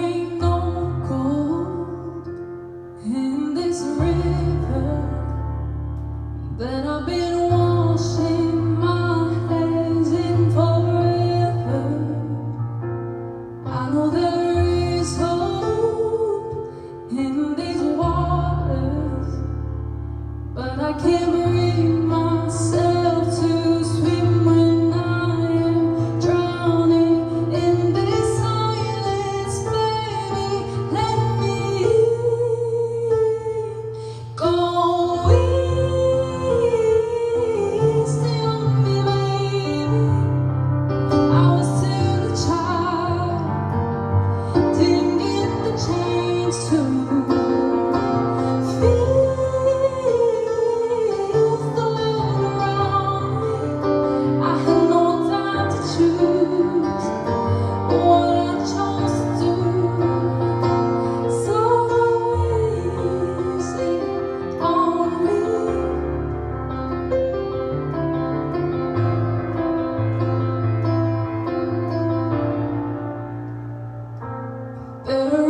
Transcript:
ain't no gold in this river that I've been washing my hands in forever. I know there is hope in these waters, but I can't bring myself to swim when I am drowning in this silence. Baby, let me go easy on me, baby. I was still a child, didn't get the chance to better